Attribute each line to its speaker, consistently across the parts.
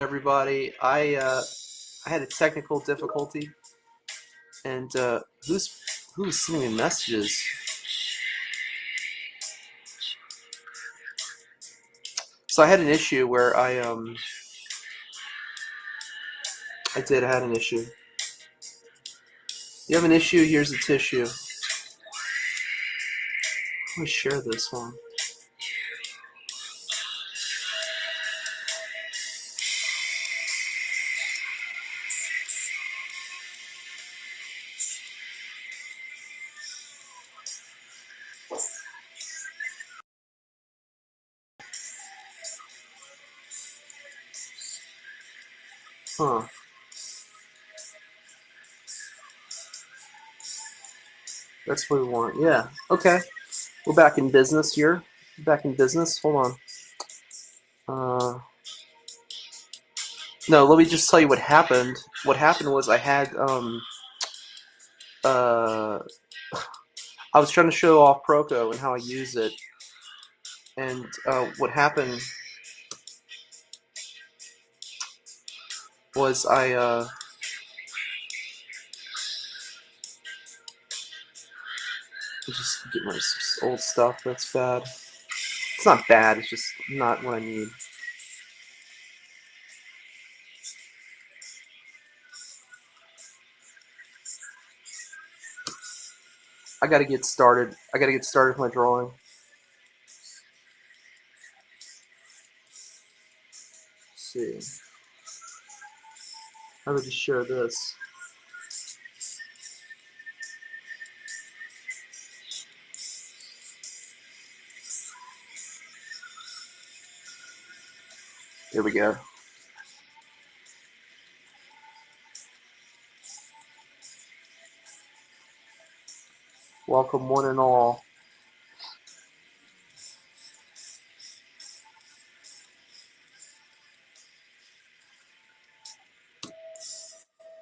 Speaker 1: Everybody. I had a technical difficulty, and who's sending me messages? So I had an issue where I had an issue. You have an issue. Here's a tissue. Let me share this one. Huh. That's what we want. Yeah. Okay. We're back in business here. Back in business. Hold on. No, let me just tell you what happened. What happened was uh, I was trying to show off Proko and how I use it, and what happened was I just get my old stuff. That's bad. It's not bad. It's just not what I need. I gotta get started. I gotta get started with my drawing. Let's see. How would I just share this? Here we go. Welcome one and all.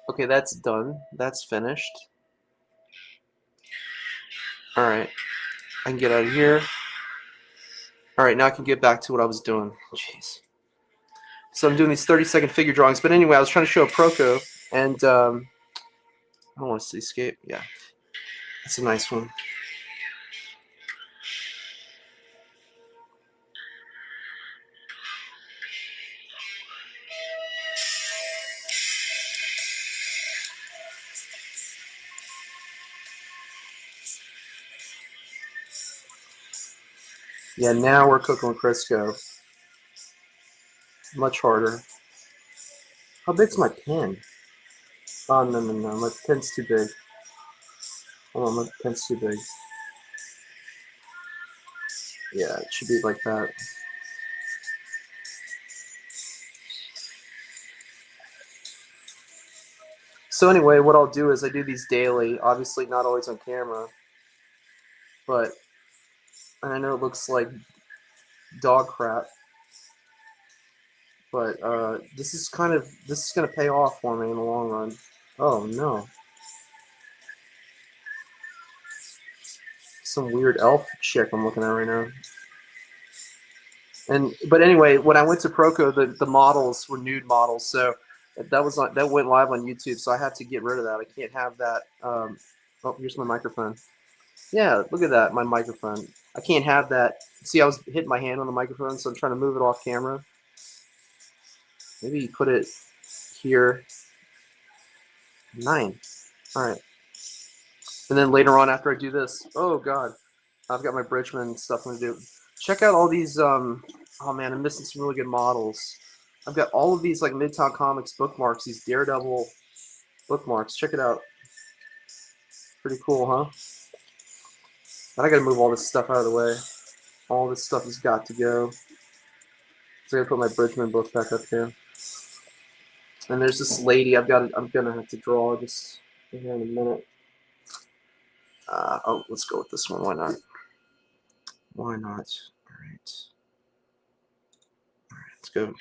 Speaker 1: Okay, that's done. That's finished. Alright. I can get out of here. Alright, now I can get back to what I was doing. Jeez. So I'm doing these 30-second figure drawings. But anyway, I was trying to show a Proko, and I don't want to see escape. Yeah. That's a nice one. Yeah, now we're cooking with Crisco. Much harder. How big's my pen? Oh, no. My pen's too big. Hold on, my pen's too big. Yeah, it should be like that. So anyway, what I'll do is I do these daily. Obviously not always on camera. But, and I know it looks like dog crap. But this is going to pay off for me in the long run. Oh, no. Some weird elf chick I'm looking at right now. But anyway, when I went to Proko, the models were nude models, so that went live on YouTube. So I had to get rid of that. I can't have that. Oh, here's my microphone. Yeah, look at that, my microphone. I can't have that. See, I was hitting my hand on the microphone, so I'm trying to move it off camera. Maybe put it here. 9. All right. And then later on, after I do this, oh god, I've got my Bridgman stuff I'm gonna do. Check out all these. Oh man, I'm missing some really good models. I've got all of these like Midtown Comics bookmarks, these Daredevil bookmarks. Check it out. Pretty cool, huh? But I gotta move all this stuff out of the way. All this stuff has got to go. So I gotta put my Bridgman book back up here. And there's this lady I'm gonna have to draw just here in a minute. Oh, let's go with this one. Why not? Why not? All right. All right, let's go.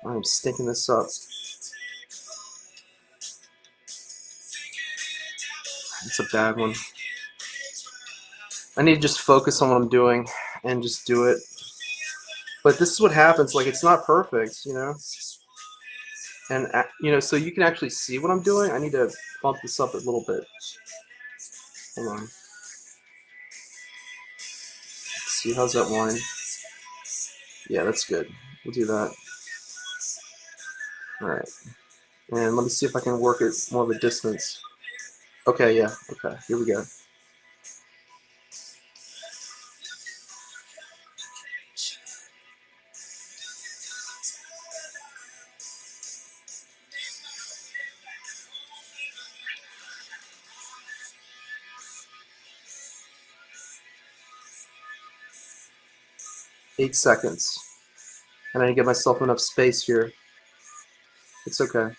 Speaker 1: I'm stinking this up. It's a bad one. I need to just focus on what I'm doing and just do it. But this is what happens. Like, it's not perfect, you know? And, you know, so you can actually see what I'm doing. I need to bump this up a little bit. Hold on. Let's see, how's that line? Yeah, that's good. We'll do that. All right. And let me see if I can work it more of a distance. Okay, yeah. Okay, here we go. Eight seconds. And I need to get myself enough space here. It's okay.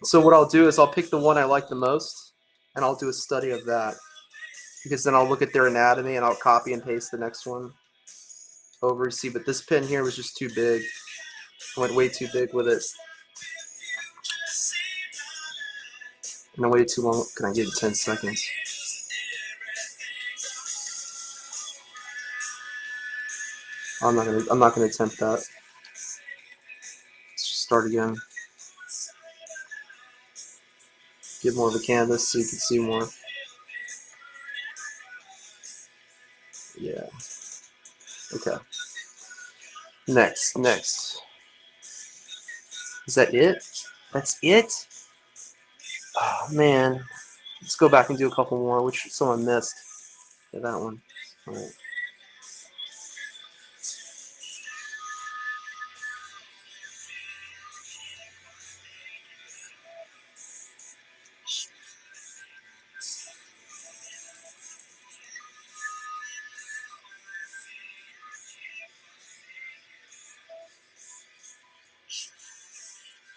Speaker 1: So what I'll do is I'll pick the one I like the most, and I'll do a study of that. Because then I'll look at their anatomy, and I'll copy and paste the next one over. See, but this pin here was just too big. I went way too big with it. And I waited too long. Can I give it 10 seconds? I'm not gonna attempt that. Let's just start again. Get more of a canvas so you can see more. Yeah. Okay. Next. Is that it? That's it? Oh, man. Let's go back and do a couple more, which someone missed. Yeah, that one. All right.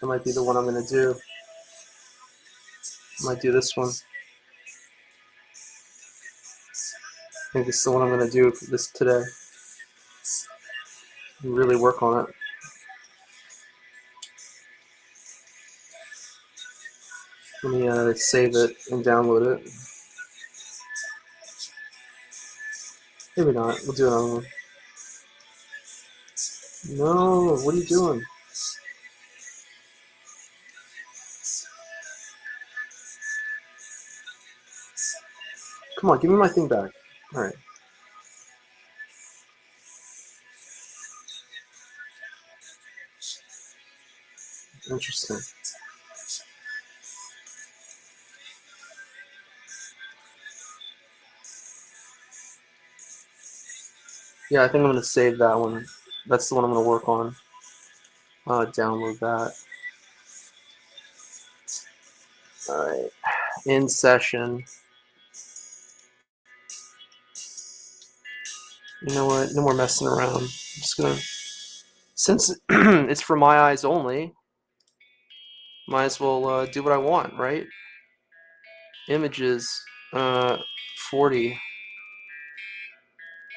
Speaker 1: That might be the one I'm going to do. I might do this one. I think this is the one I'm going to do for this today. And really work on it. Let me save it and download it. Maybe not. We'll do another one. No, what are you doing? Come on, give me my thing back. All right. Interesting. Yeah, I think I'm going to save that one. That's the one I'm going to work on. Download that. All right. In session. You know what? No more messing around. I'm just going to... Since it's for my eyes only, might as well do what I want, right? Images, 40.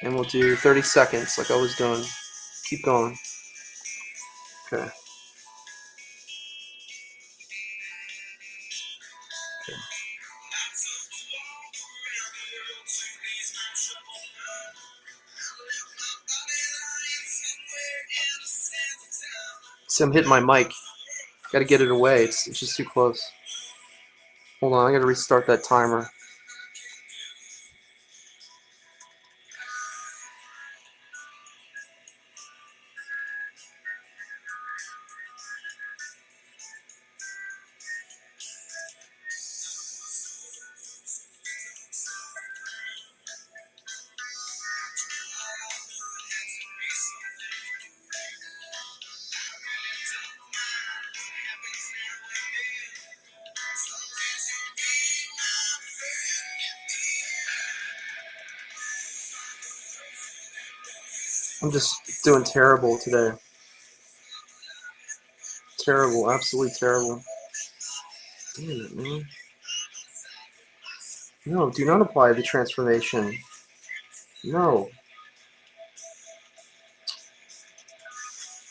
Speaker 1: And we'll do 30 seconds like I was doing. Keep going. Okay. See, I'm hitting my mic. Gotta get it away. It's just too close. Hold on, I gotta restart that timer. I'm just doing terrible today. Terrible, absolutely terrible. Damn it, man. No, do not apply the transformation. No.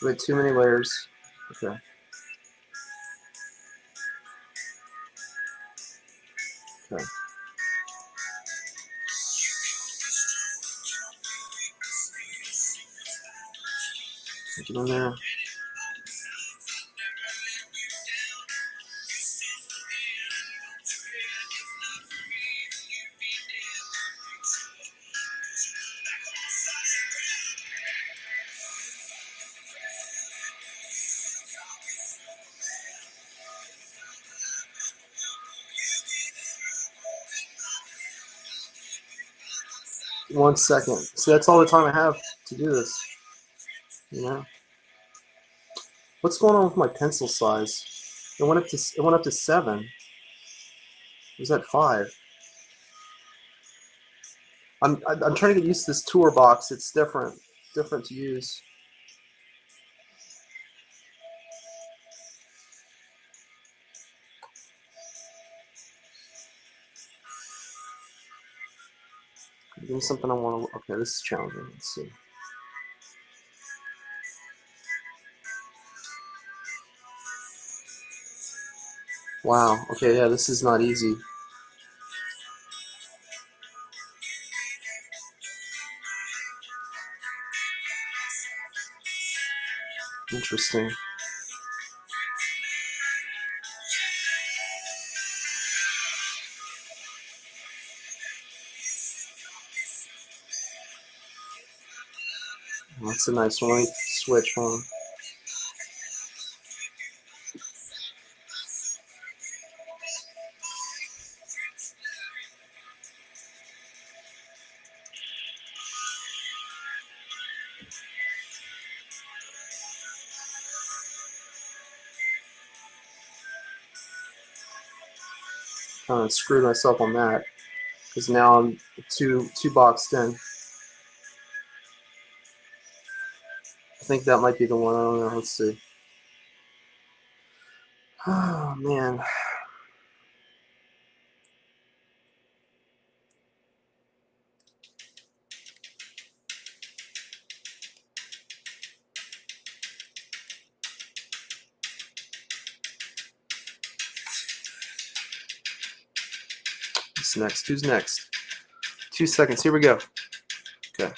Speaker 1: Wait, too many layers. Okay. Okay. Get in there. One second. So that's all the time I have to do this. You know? What's going on with my pencil size? It went up to 7. It was at 5. I'm trying to get used to this tour box. It's different to use. Give me something I want to. Okay, this is challenging. Let's see. Wow. Okay, yeah, this is not easy. Interesting. That's a nice one. Let me switch on. Kind of screwed myself on that because now I'm too boxed in. I think that might be the one. I don't know. Let's see. Oh man. What's next? Who's next? 2 seconds. Here we go. Okay.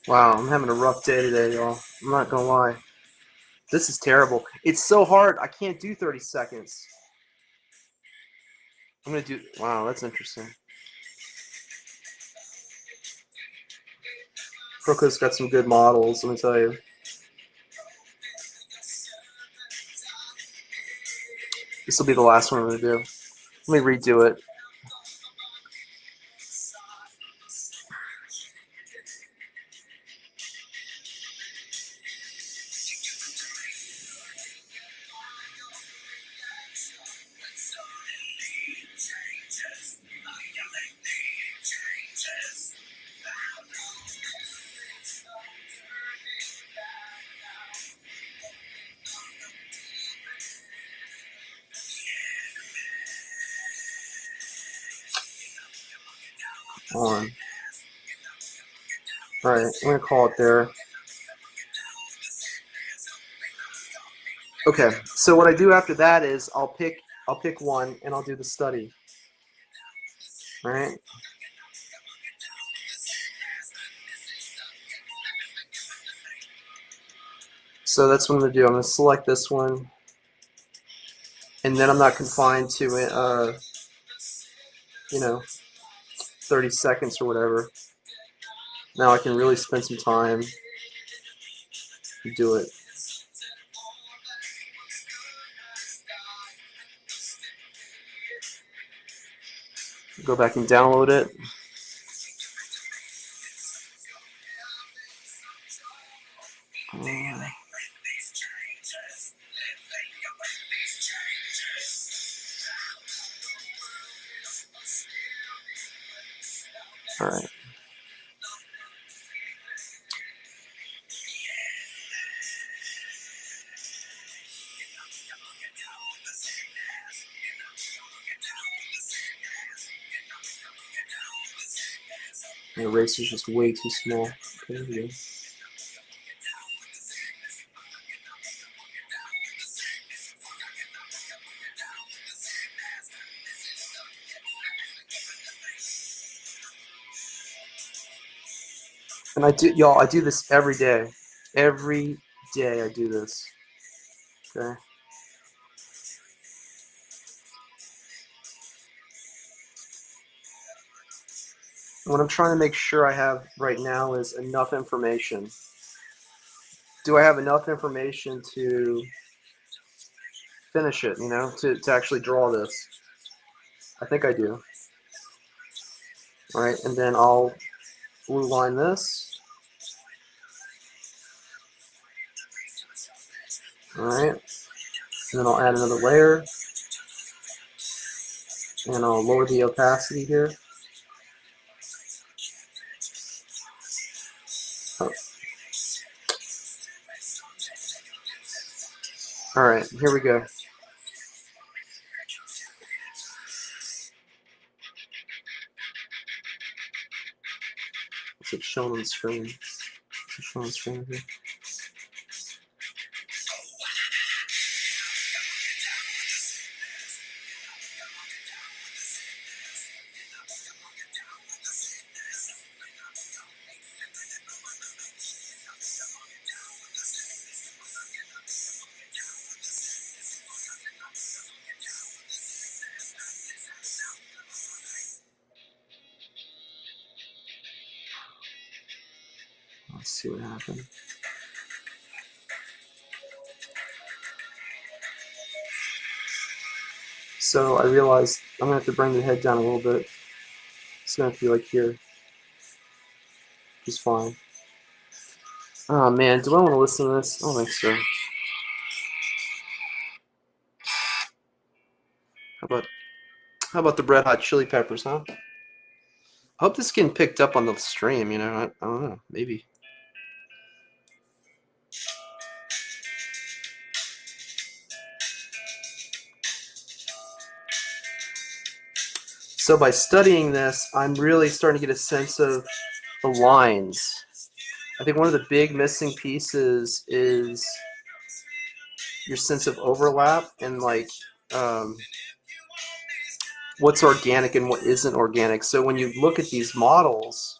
Speaker 1: Wow, I'm having a rough day today, y'all. I'm not gonna lie. This is terrible. It's so hard. I can't do 30 seconds. I'm gonna do. Wow, that's interesting. Proco's got some good models. Let me tell you. This will be the last one I'm gonna do. Let me redo it. On. All right, I'm gonna call it there. Okay, so what I do after that is I'll pick one and I'll do the study. All right. So that's what I'm gonna do. I'm gonna select this one, and then I'm not confined to it. 30 seconds or whatever. Now I can really spend some time and do it. Go back and download it. All right. The eraser's just way too small. Okay, here we go. And I do, y'all, I do this every day. Every day I do this. Okay. What I'm trying to make sure I have right now is enough information. Do I have enough information to finish it, you know, to actually draw this? I think I do. All right, and then I'll blue line this. All right, and then I'll add another layer, and I'll lower the opacity here. Oh. All right, here we go. Is it shown on the screen? Is it shown on the screen here? Let's see what happened. So I realized I'm gonna have to bring the head down a little bit. It's gonna have to be like here, which is fine. Oh man, do I want to listen to this? I don't think so. How about the Red Hot Chili Peppers, huh? I hope this is getting picked up on the stream, you know. I don't know, maybe. So by studying this, I'm really starting to get a sense of the lines. I think one of the big missing pieces is your sense of overlap and like what's organic and what isn't organic. So when you look at these models,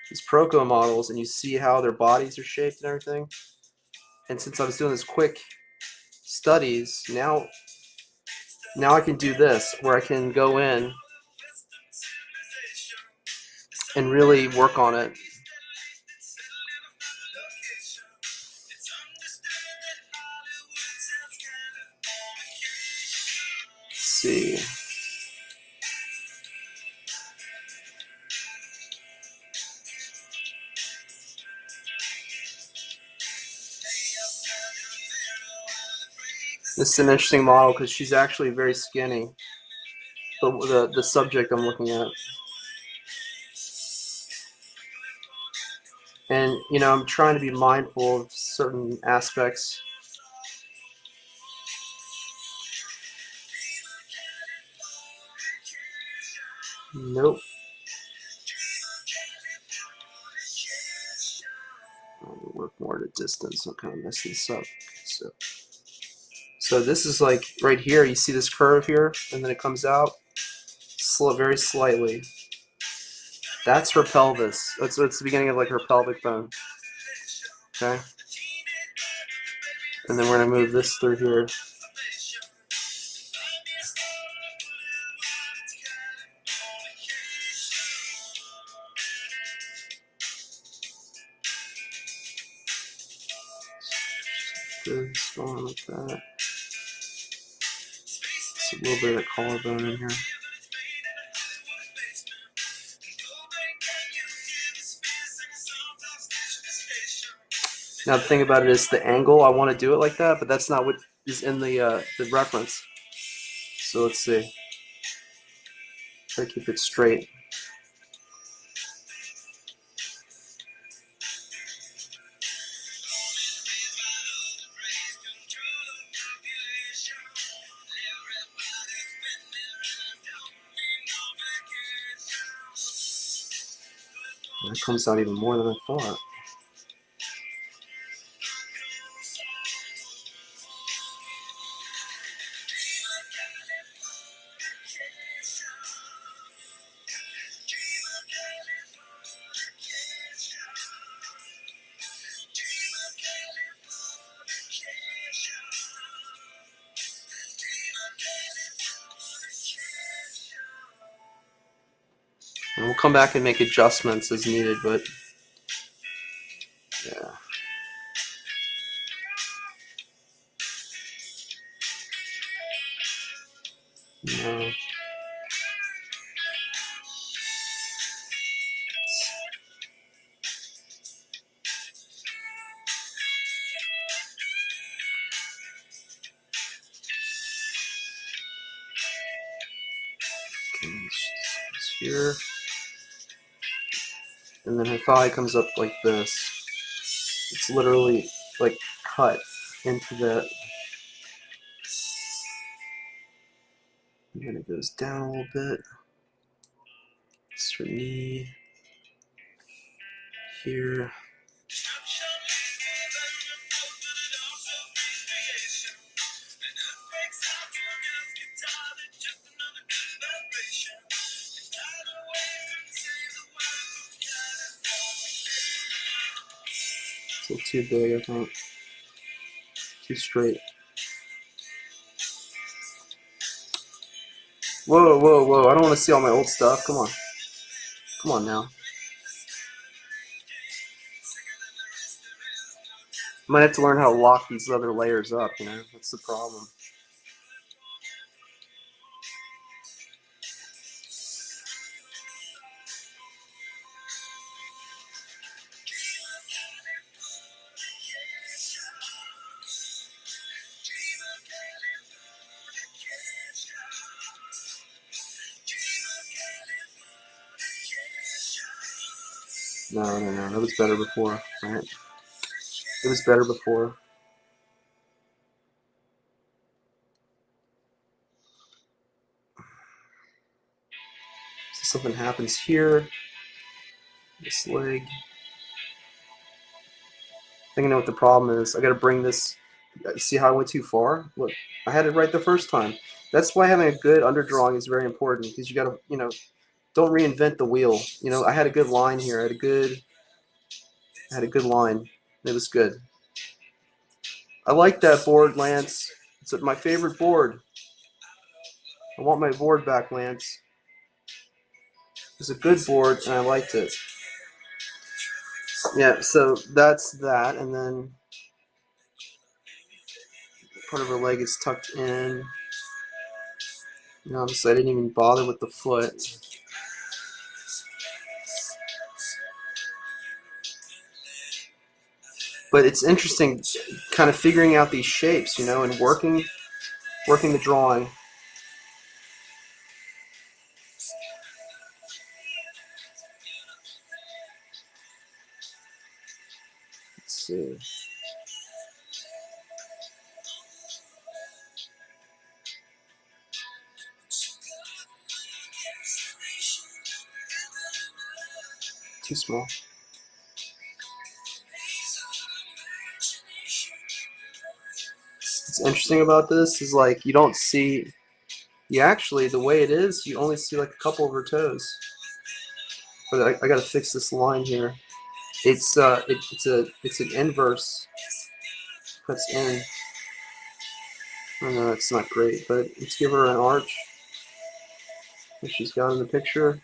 Speaker 1: these Proko models, and you see how their bodies are shaped and everything, and since I was doing this quick studies, now I can do this, where I can go in and really work on it. Let's see. This is an interesting model because she's actually very skinny. The subject I'm looking at. And, you know, I'm trying to be mindful of certain aspects. Nope. I'll work more at a distance. I'll kind of mess this up. So this is like right here. You see this curve here, and then it comes out very slightly. That's her pelvis. That's the beginning of like her pelvic bone. Okay. And then we're gonna move this through here. Just going like that. Just a little bit of collarbone in here. Now the thing about it is the angle. I want to do it like that, but that's not what is in the reference. So let's see. Try to keep it straight. That comes out even more than I thought. And we'll come back and make adjustments as needed, but yeah. No. Okay, it's here. And then her thigh comes up like this. It's literally like cut into that. And then it goes down a little bit. It's her knee. Here. It's a little too big, I think. Too straight. Whoa, whoa, whoa. I don't want to see all my old stuff. Come on. Come on now. I might have to learn how to lock these other layers up, you know? That's the problem. No, no, no. That was better before, right? It was better before. So something happens here. This leg. I think I know what the problem is. I got to bring this. See how I went too far? Look, I had it right the first time. That's why having a good underdrawing is very important, because you got to, you know, don't reinvent the wheel. You know, I had a good line here. I had a good line. It was good. I like that board, Lance. It's my favorite board. I want my board back, Lance. It's a good board, and I liked it. Yeah, so that's that, and then part of her leg is tucked in. Obviously, I didn't even bother with the foot. But it's interesting kind of figuring out these shapes, you know, and working the drawing. Let's see. Too small. What's interesting about this is, like, you don't see, you actually, the way it is, you only see like a couple of her toes. But I got to fix this line here. It's an inverse. Cuts in. I know it's not great, but let's give her an arch. What she's got in the picture.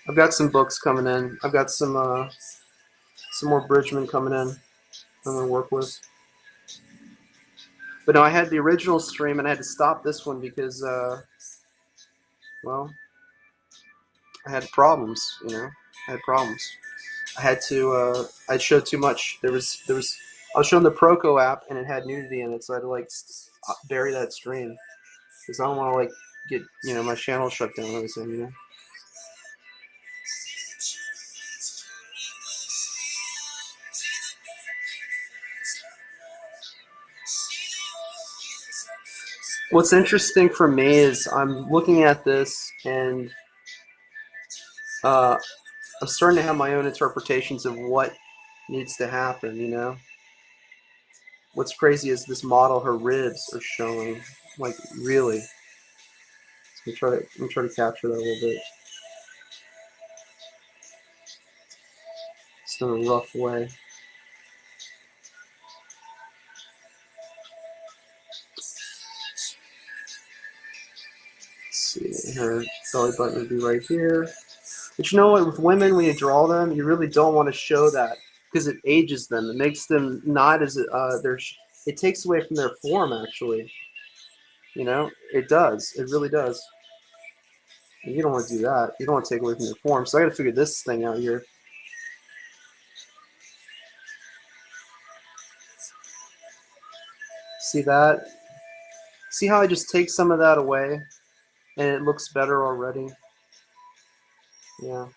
Speaker 1: I've got some books coming in. I've got some more Bridgman coming in. I'm gonna work with. But no, I had the original stream and I had to stop this one because, well, I had problems. You know, I had problems. I had to. I showed too much. There was. I was showing the Proco app and it had nudity in it, so I had to like bury that stream because I don't want to like get my channel shut down or anything. You know. What's interesting for me is I'm looking at this and I'm starting to have my own interpretations of what needs to happen, you know? What's crazy is this model, her ribs are showing, like, really. Let me try to capture that a little bit. It's in a rough way. Let's see, her belly button would be right here. But you know what? With women, when you draw them, you really don't want to show that because it ages them. It makes them not as it takes away from their form. Actually, you know, it does. It really does. And you don't want to do that. You don't want to take away from their form. So I got to figure this thing out here. See that? See how I just take some of that away, and it looks better already. Yeah.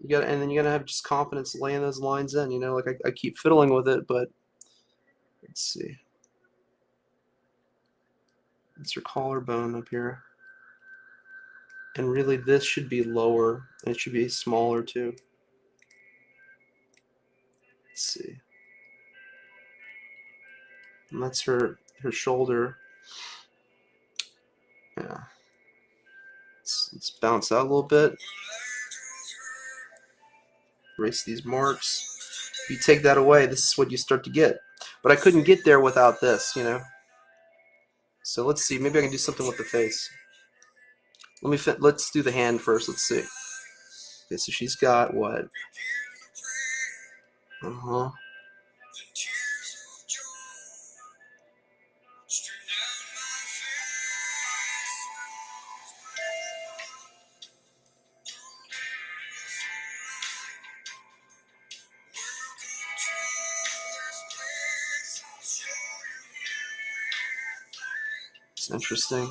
Speaker 1: You got, and then you gotta have just confidence laying those lines in. You know, like I keep fiddling with it, but let's see. It's your collarbone up here, and really this should be lower, and it should be smaller too. Let's see. And that's her shoulder. Yeah. Let's bounce out a little bit. Erase these marks. If you take that away, this is what you start to get. But I couldn't get there without this, you know. So let's see. Maybe I can do something with the face. Let's do the hand first. Let's see. Okay, so she's got what? Uh-huh. It's interesting.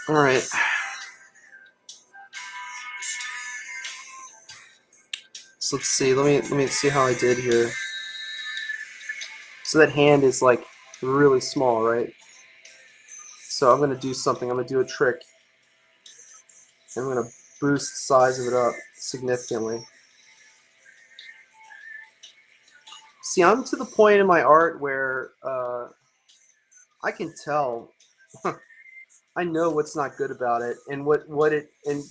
Speaker 1: All right. So let's see. Let me see how I did here. So that hand is like really small, right? So I'm gonna do something. I'm gonna do a trick. I'm gonna boost the size of it up significantly. See, I'm to the point in my art where I can tell. I know what's not good about it, and and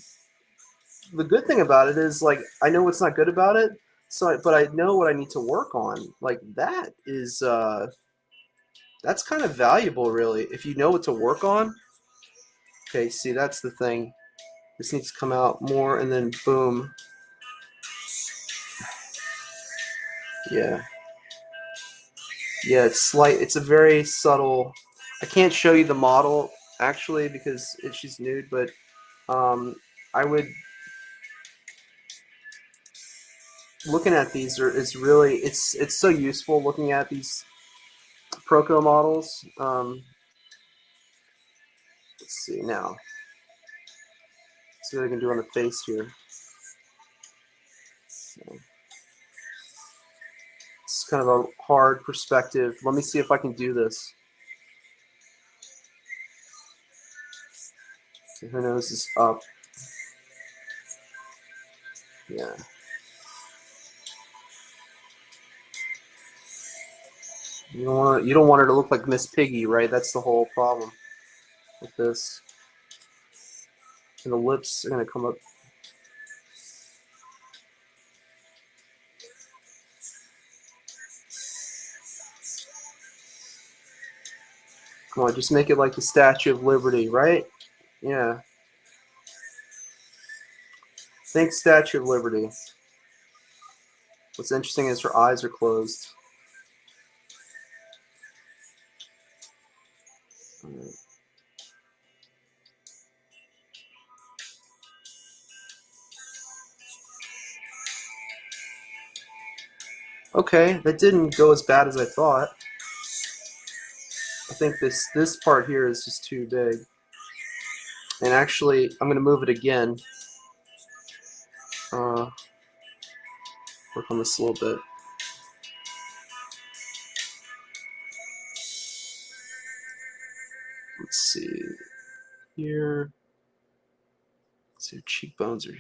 Speaker 1: the good thing about it is like I know what's not good about it. But I know what I need to work on. Like that is that's kind of valuable, really, if you know what to work on. Okay, see, that's the thing. This needs to come out more, and then boom. Yeah. Yeah, it's slight. It's a very subtle. I can't show you the model actually because she's nude, but um, I would looking at these is really it's so useful looking at these Proko models. Let's see now. See what I can do on the face here. So, it's kind of a hard perspective. Let me see if I can do this. So her nose is up. Yeah. You don't want her to look like Miss Piggy, right? That's the whole problem with this. And the lips are gonna come up. Come on, just make it like the Statue of Liberty, right? Yeah. Think Statue of Liberty. What's interesting is her eyes are closed. All right. Okay, that didn't go as bad as I thought. I think this part here is just too big. And actually, I'm going to move it again. Work on this a little bit. Let's see here. Let's see, cheekbones are.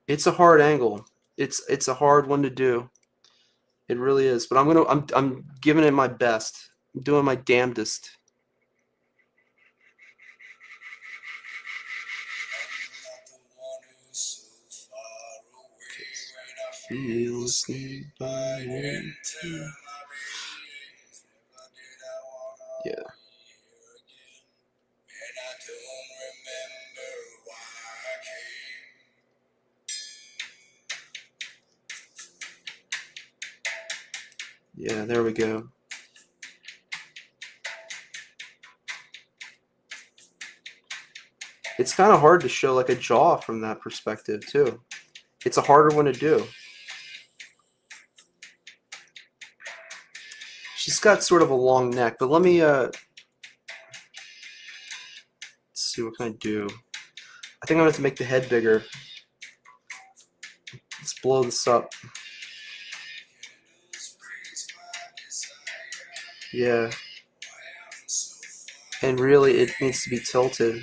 Speaker 1: It's a hard angle. It's a hard one to do. It really is. But I'm giving it my best. I'm doing my damnedest. Feel listening by winter. Yeah. Yeah, there we go. It's kind of hard to show like a jaw from that perspective too. It's a harder one to do. She's got sort of a long neck, but let me let's see, what can I do? I think I'm gonna have to make the head bigger. Let's blow this up. Yeah. And really it needs to be tilted.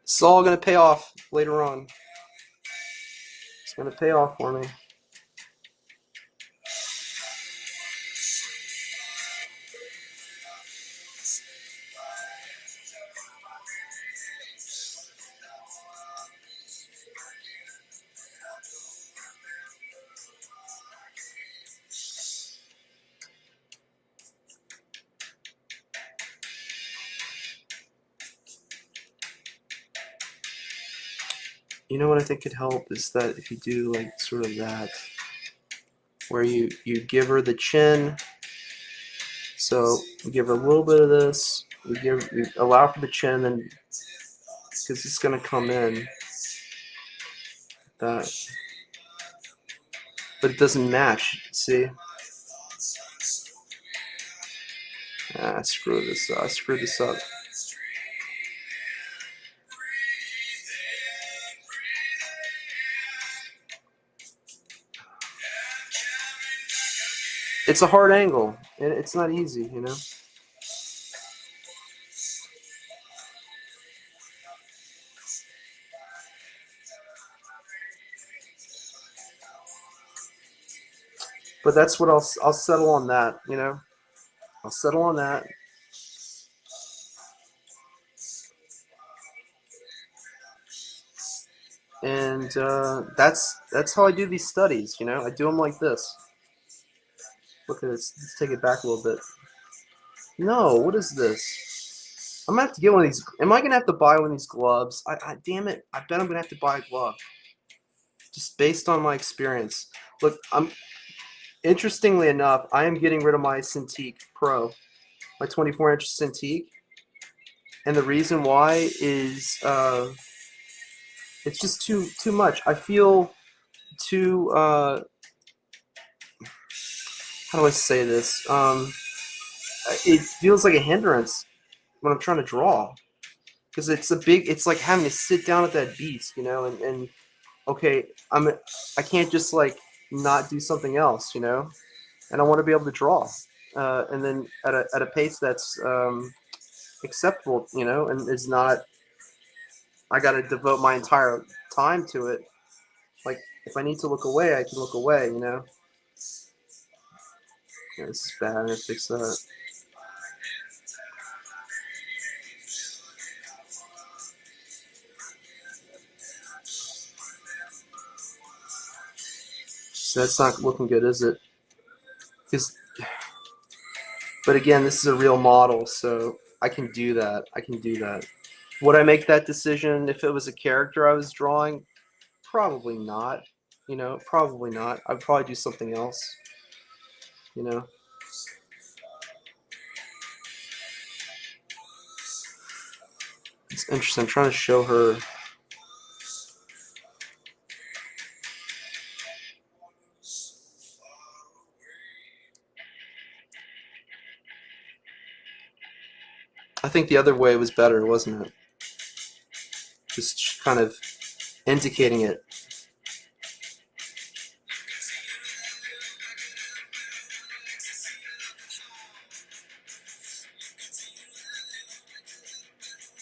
Speaker 1: It's all gonna pay off later on. It's gonna pay off for me. You know what I think could help is that if you do like sort of that, where you give her the chin. So we give her a little bit of this. We allow for the chin, and because it's gonna come in that, but it doesn't match. See? Screw this up. I screwed this up. It's a hard angle. It's not easy, you know. But that's what I'll settle on that, you know. I'll settle on that. And that's how I do these studies, you know. I do them like this. Look at this. Let's take it back a little bit. No, what is this? I'm gonna have to get one of these. Am I gonna have to buy one of these gloves? Damn it! I bet I'm gonna have to buy a glove. Just based on my experience. Look, interestingly enough, I am getting rid of my Cintiq Pro, my 24-inch Cintiq, and the reason why is it's just too much. I feel too. How do I say this? It feels like a hindrance when I'm trying to draw, because it's like having to sit down at that beast, you know, and okay, I can't just like not do something else, you know, and I want to be able to draw, and then at a pace that's acceptable, you know, and is not. I got to devote my entire time to it. Like if I need to look away, I can look away, you know. Yeah, this is bad. I'm gonna fix that. So that's not looking good, is it? But again, this is a real model, so I can do that. I can do that. Would I make that decision if it was a character I was drawing? Probably not. You know, probably not. I'd probably do something else. You know. It's interesting. I'm trying to show her. I think the other way was better, wasn't it? Just kind of indicating it.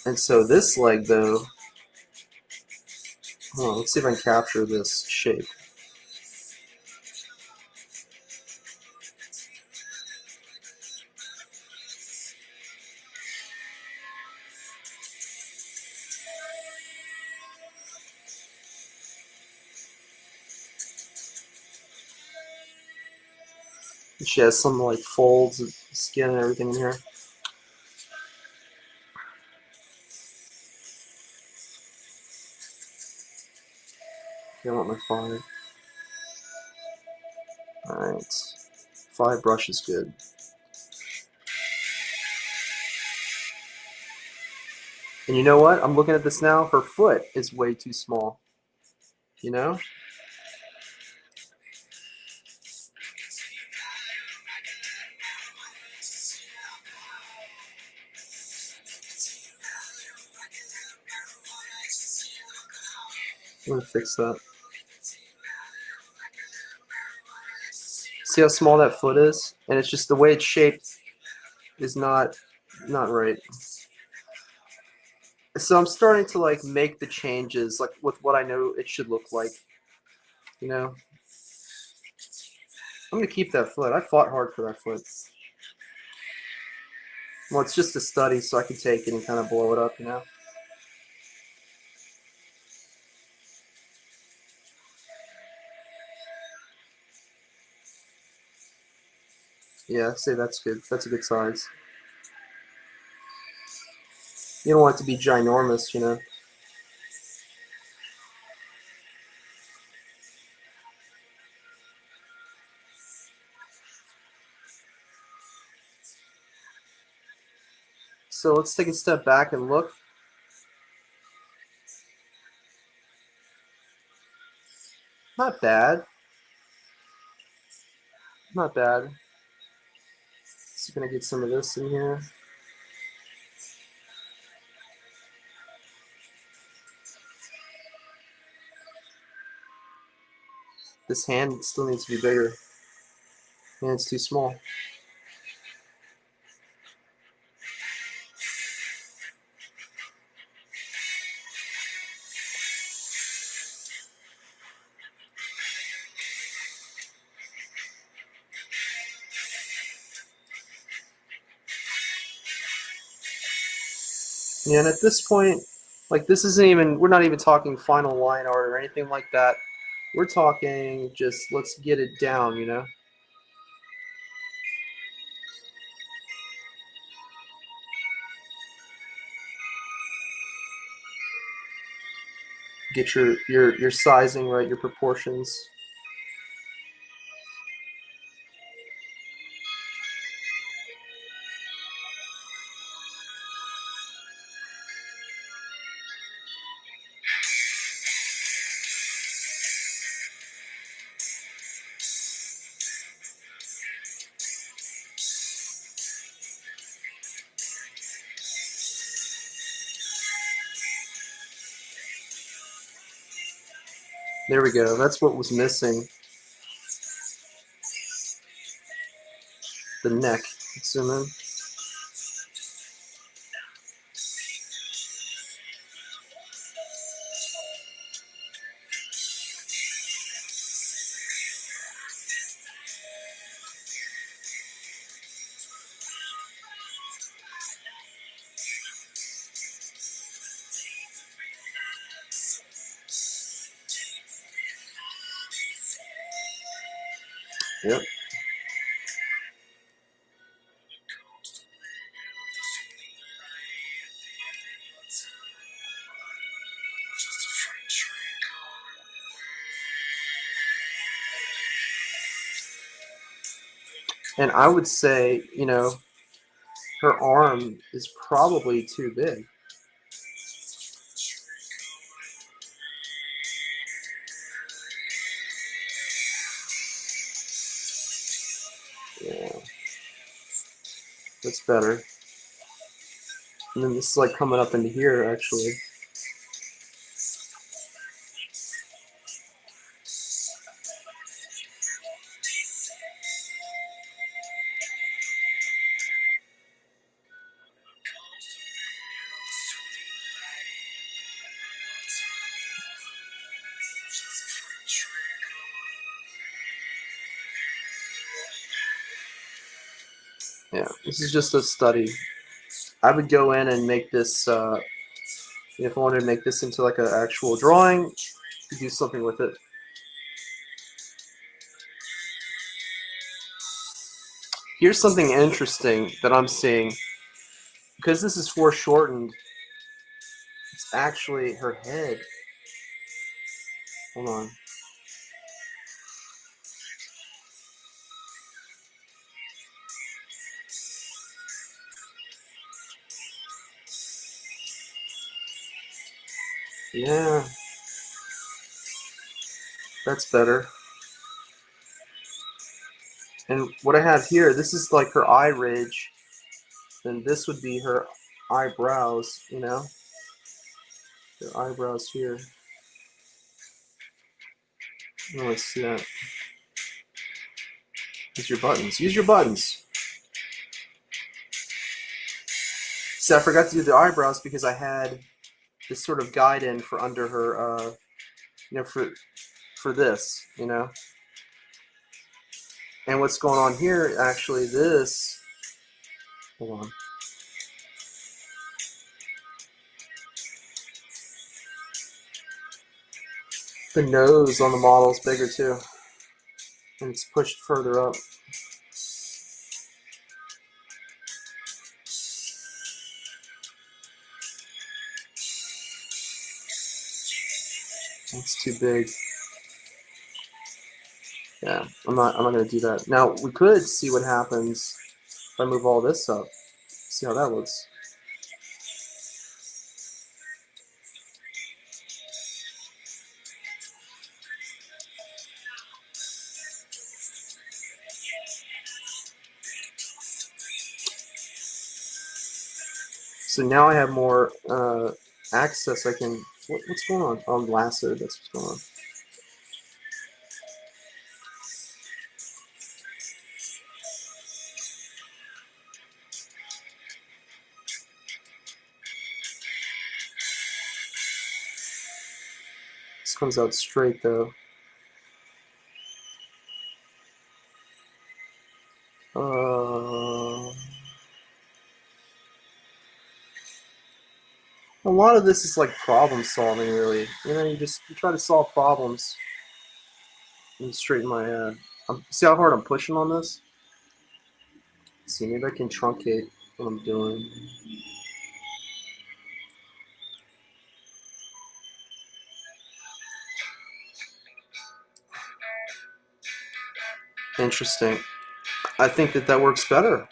Speaker 1: And so this leg, though, hold on, let's see if I can capture this shape. She has some like folds of skin and everything in here. Okay, I want my 5. Alright. 5 brush is good. And you know what? I'm looking at this now. Her foot is way too small. You know? I'm gonna fix that. See how small that foot is? And it's just the way it's shaped is not right. So I'm starting to like make the changes like with what I know it should look like. You know? I'm gonna keep that foot. I fought hard for that foot. Well, it's just a study, so I can take it and kind of blow it up, you know? Yeah, I'd say that's good. That's a good size. You don't want it to be ginormous, you know? So let's take a step back and look. Not bad. Not bad. Just gonna get some of this in here. This hand still needs to be bigger. Hand's too small. Yeah, and at this point, like this isn't even, we're not even talking final line art or anything like that. We're talking just let's get it down, you know? Get your sizing right, your proportions. There we go. That's what was missing. The neck. Let's zoom in. Yep. And I would say, you know, her arm is probably too big. Yeah. That's better. And then this is like coming up into here, actually. Yeah, this is just a study. I would go in and make this, if I wanted to make this into like an actual drawing, do something with it. Here's something interesting that I'm seeing. Because this is foreshortened, it's actually her head. Hold on. Yeah, that's better. And what I have here, this is like her eye ridge. Then this would be her eyebrows, you know? Her eyebrows here. Oh, let's see that. Use your buttons. Use your buttons. See, I forgot to do the eyebrows because I had this sort of guide in for under her, you know, for this, you know? And what's going on here, actually, this, hold on. The nose on the model is bigger too, and it's pushed further up. It's too big. Yeah, I'm not gonna do that. Now we could see what happens if I move all this up. See how that looks. So now I have more access. I can. What's going on? Oh, lasso. That's what's going on. This comes out straight though. A lot of this is like problem solving, really. You know, you try to solve problems. And straighten my. See how hard I'm pushing on this? Let's see, maybe I can truncate what I'm doing. Interesting. I think that works better.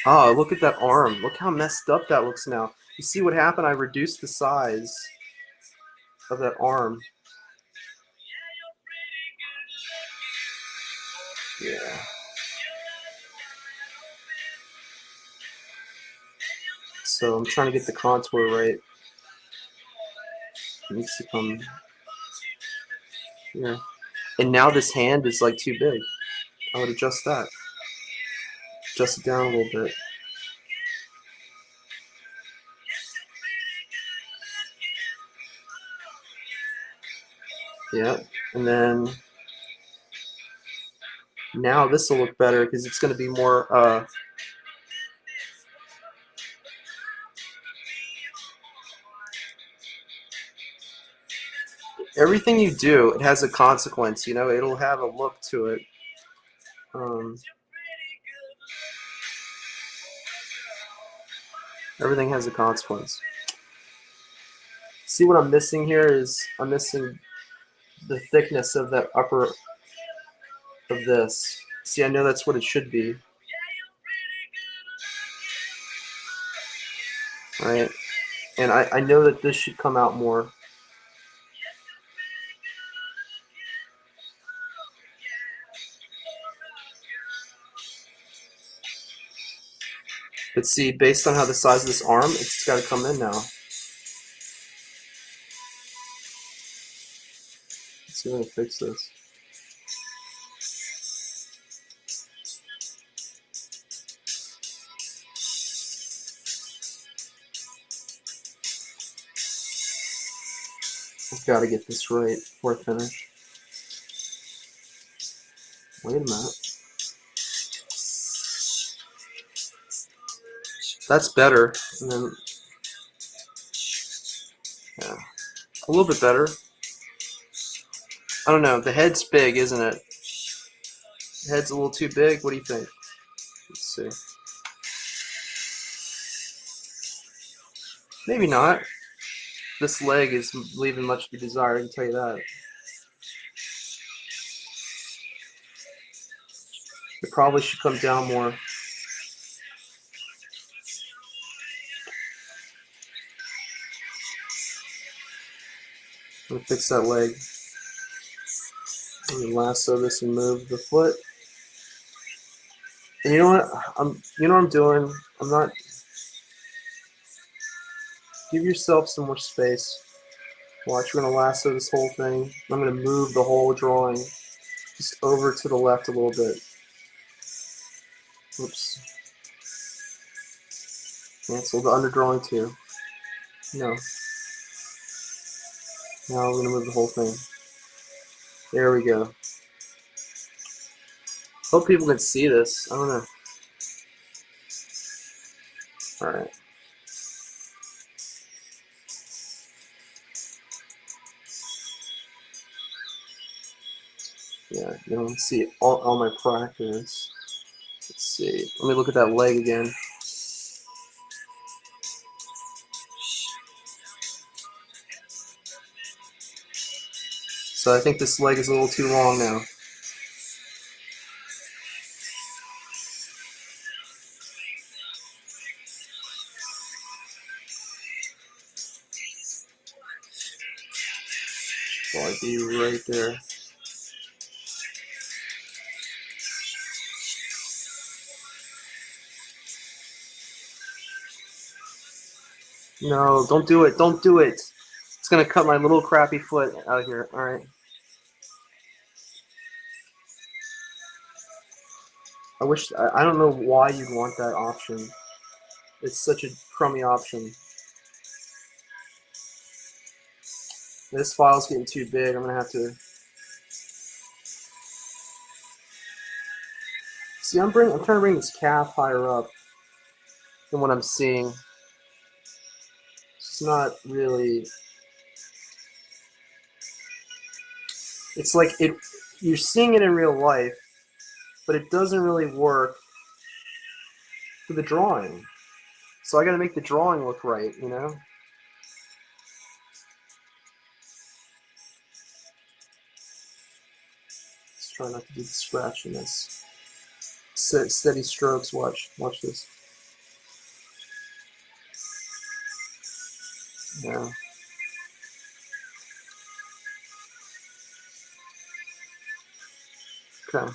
Speaker 1: Oh, look at that arm. Look how messed up that looks now. You see what happened? I reduced the size of that arm. Yeah. So I'm trying to get the contour right. It needs to come here. And now this hand is like too big. I would adjust that. Adjust it down a little bit. Yeah. And then now this will look better because it's going to be more Everything you do, it has a consequence. You know, it'll have a look to it. Everything has a consequence. See what I'm missing here is I'm missing the thickness of that upper of this. See, I know that's what it should be. Right? And I know that this should come out more. But see, based on how the size of this arm, it's got to come in now. Let's see if I can fix this. I've got to get this right before I finish. Wait a minute. That's better. And then, yeah, a little bit better. I don't know. The head's big, isn't it? The head's a little too big. What do you think? Let's see. Maybe not. This leg is leaving much to be desired, I can tell you that. It probably should come down more. I'm gonna fix that leg. Let me lasso this and move the foot. And you know what? You know what I'm doing? I'm not. Give yourself some more space. Watch, we're gonna lasso this whole thing. I'm gonna move the whole drawing just over to the left a little bit. Oops. Cancel the underdrawing too. No. Now we're gonna move the whole thing. There we go. Hope people can see this. I don't know. Alright. Yeah, you don't see all my practice. Let's see. Let me look at that leg again. So I think this leg is a little too long now. Probably be right there. No, don't do it. Don't do it. It's going to cut my little crappy foot out here. All right. I don't know why you'd want that option. It's such a crummy option. This file's getting too big. I'm going to have to. See, I'm trying to bring this calf higher up than what I'm seeing. It's not really. It's like you're seeing it in real life, but it doesn't really work for the drawing. So I got to make the drawing look right, you know? Let's try not to do the scratchiness. Steady strokes, watch this. Yeah. Okay.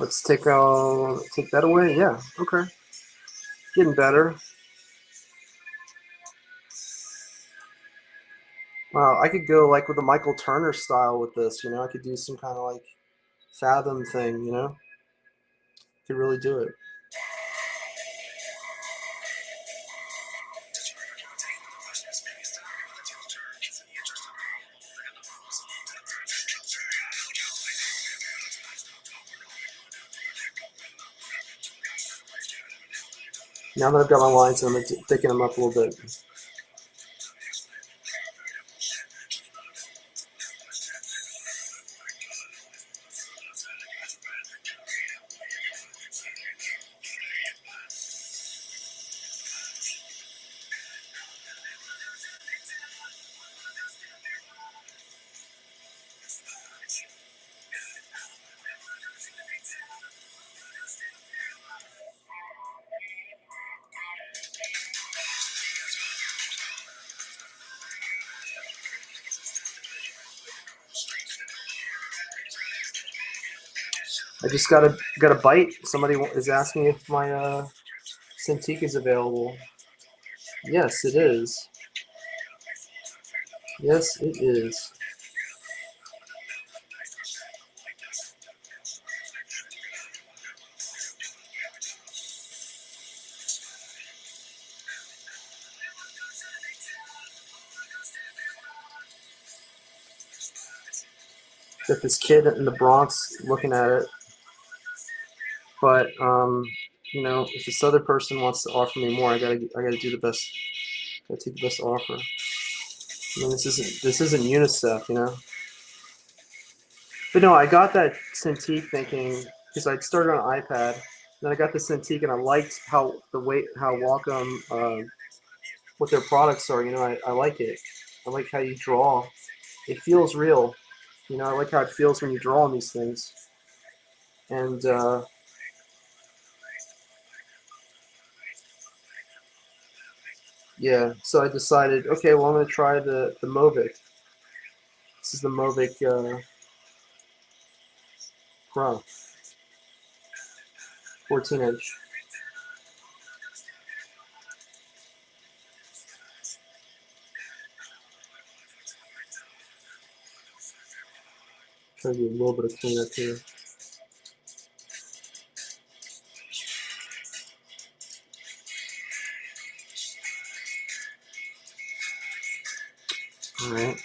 Speaker 1: Let's take that away. Yeah. Okay. Getting better. Wow, I could go like with a Michael Turner style with this. You know, I could do some kind of like fathom thing. You know, could really do it. Now that I've got my lines, I'm thicken them up a little bit. I just got a bite. Somebody is asking if my Cintiq is available. Yes, it is. Yes, it is. Got this kid in the Bronx looking at it, but you know, if this other person wants to offer me more, I gotta do the best. Gotta take the best offer. I mean, this isn't UNICEF, you know. But no, I got that Cintiq thinking because I started on iPad, then I got the Cintiq and I liked how how Wacom what their products are. You know, I like it. I like how you draw. It feels real. You know, I like how it feels when you draw on these things. And yeah, so I decided, okay, well, I'm gonna try the Movic. This is the Movic Pro, 14-inch. Try to do a little bit of cleanup here. All right.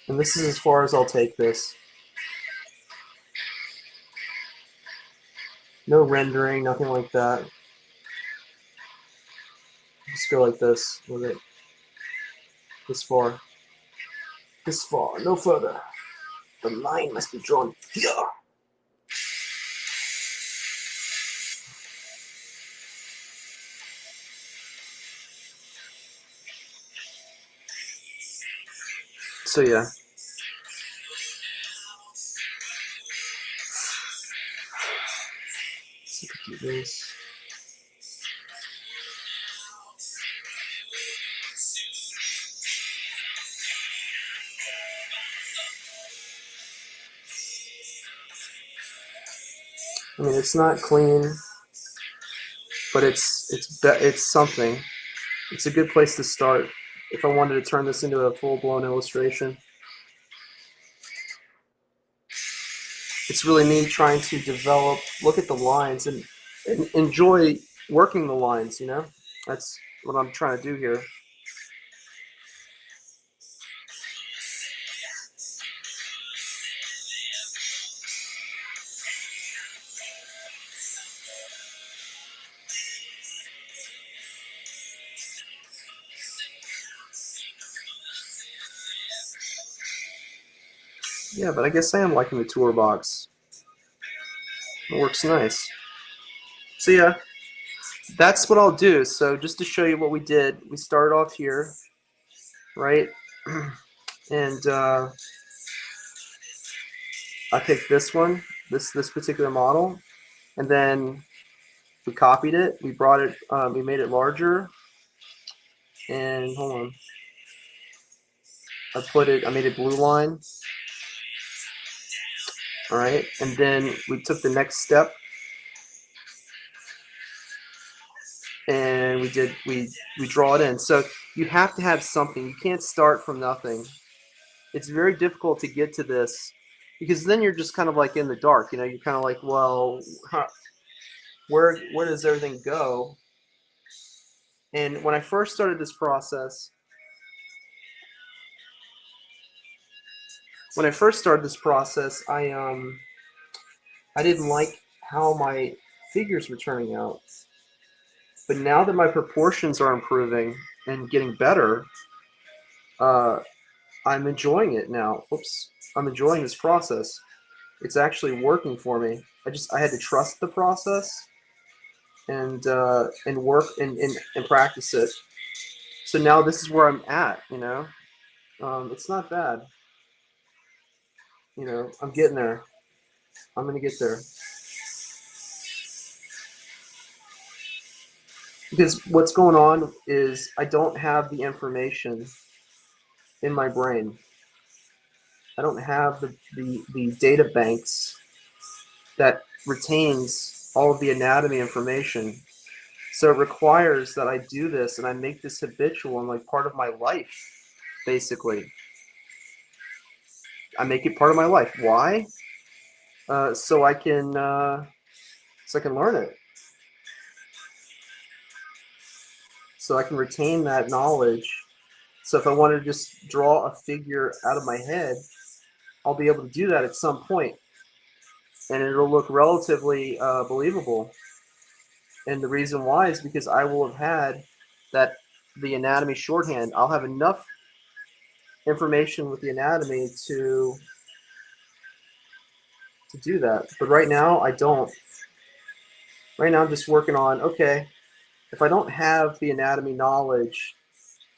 Speaker 1: And this is as far as I'll take this. No rendering, nothing like that. Just go like this with it. This far. This far, no further. The line must be drawn here. So yeah. Let's see if I can do this. I mean, it's not clean, but it's something. It's a good place to start if I wanted to turn this into a full-blown illustration. It's really me trying to develop, look at the lines, and enjoy working the lines, you know? That's what I'm trying to do here. Yeah, but I guess I am liking the tour box. It works nice. So yeah, that's what I'll do. So just to show you what we did, we started off here, right? And I picked this one, this particular model, and then we copied it. We brought it, we made it larger, and hold on. I made a blue line. All right, and then we took the next step, and we draw it in. So you have to have something. You can't start from nothing. It's very difficult to get to this because then you're just kind of like in the dark. You know, you're kind of like, well, where does everything go? And when I first started this process, I didn't like how my figures were turning out. But now that my proportions are improving and getting better, uh, I'm enjoying it now. Whoops. I'm enjoying this process. It's actually working for me. I had to trust the process and work and practice it. So now this is where I'm at, you know. It's not bad. You know, I'm getting there. I'm gonna get there. because what's going on is I don't have the information in my brain. I don't have the data banks that retains all of the anatomy information. So it requires that I do this and I make this habitual and like part of my life, basically. I make it part of my life. Why? So I can learn it. So I can retain that knowledge. So if I want to just draw a figure out of my head, I'll be able to do that at some point, and it'll look relatively believable. And the reason why is because I will have had the anatomy shorthand. I'll have enough information with the anatomy to do that. But right now, I don't. Right now, I'm just working on, okay, if I don't have the anatomy knowledge,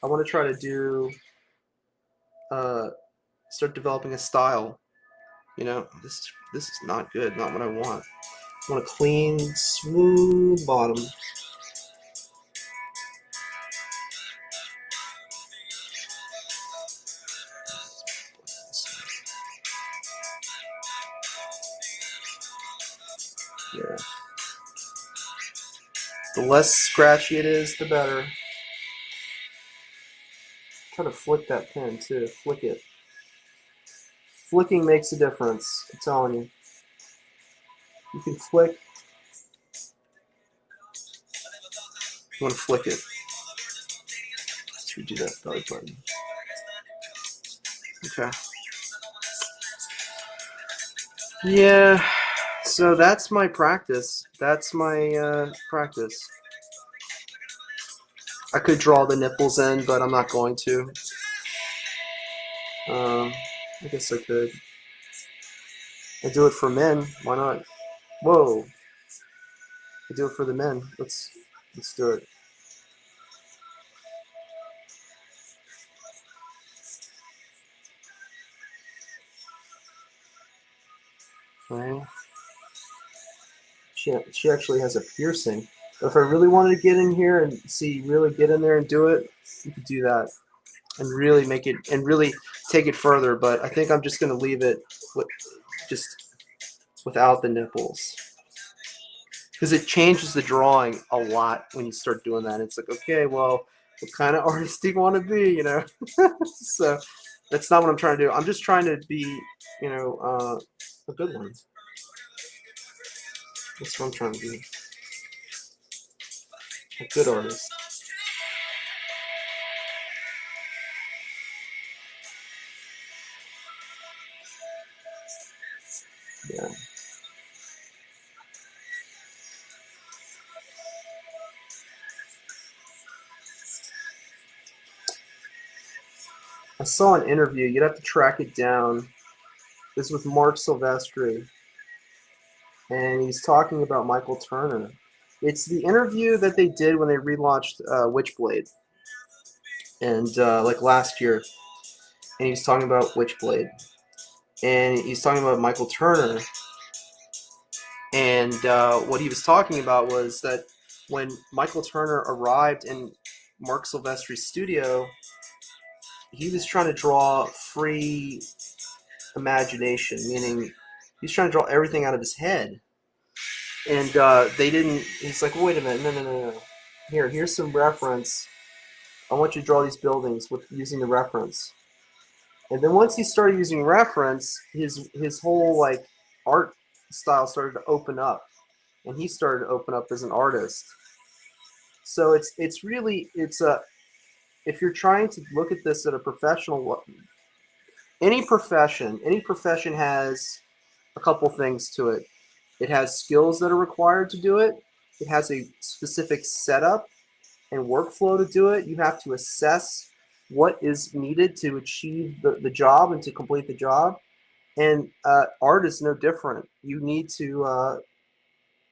Speaker 1: I want to try to start developing a style. This is not good, not what I want. I want a clean, smooth bottom. Yeah. The less scratchy it is, the better. Try to flick that pen too. Flick it. Flicking makes a difference. I'm telling you. You can flick. You want to flick it. Let's redo that belly button. Okay. Yeah. So that's my practice. That's my practice. I could draw the nipples in, but I'm not going to. I guess I could. I do it for men. Why not? Whoa. I do it for the men. Let's do it. Okay. She actually has a piercing. But if I really wanted to get in here and really get in there and do it, you could do that and really make it and really take it further. But I think I'm just going to leave it just without the nipples, because it changes the drawing a lot when you start doing that. It's like, okay, well, what kind of artist do you want to be, So that's not what I'm trying to do. I'm just trying to be, a good one. That's what I'm trying to be. A good artist. Yeah. I saw an interview. You'd have to track it down. This was with Marc Silvestri, and he's talking about Michael Turner. It's the interview that they did when they relaunched Witchblade, and like last year. And he's talking about Witchblade, and he's talking about Michael Turner. And what he was talking about was that when Michael Turner arrived in Marc Silvestri's studio, he was trying to draw free imagination, meaning he's trying to draw everything out of his head. And they didn't. He's like, wait a minute, no. Here's some reference. I want you to draw these buildings using the reference. And then once he started using reference, his whole like art style started to open up, and he started to open up as an artist. So it's really a if you're trying to look at this at a professional look, any profession has a couple things to it. It has skills that are required to do it. It has a specific setup and workflow to do it. You have to assess what is needed to achieve the job and to complete the job. And art is no different. You need to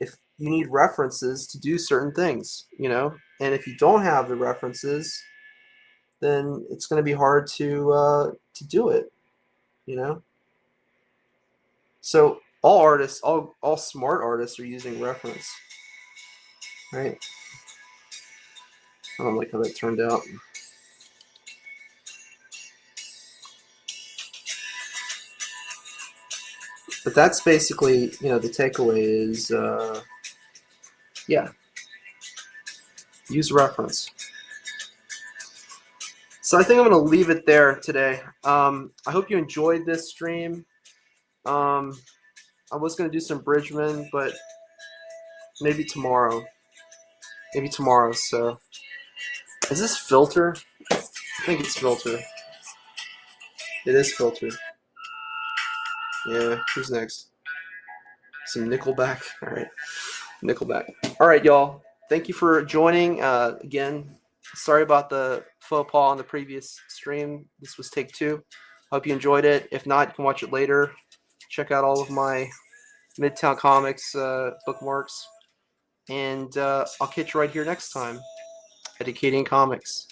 Speaker 1: if you need references to do certain things, and if you don't have the references, then it's going to be hard to do it, So all artists, all smart artists are using reference, right? I don't like how that turned out. But that's basically, you know, the takeaway is, yeah, use reference. So I think I'm going to leave it there today. I hope you enjoyed this stream. I was going to do some Bridgman, but maybe tomorrow. Maybe tomorrow. So is this filter? I think it's filter. It is filter. Yeah, who's next? Some Nickelback. All right, Nickelback. All right, y'all. Thank you for joining. Again, sorry about the faux pas on the previous stream. This was take 2. Hope you enjoyed it. If not, you can watch it later. Check out all of my Midtown Comics bookmarks. And I'll catch you right here next time at Acadian Comics.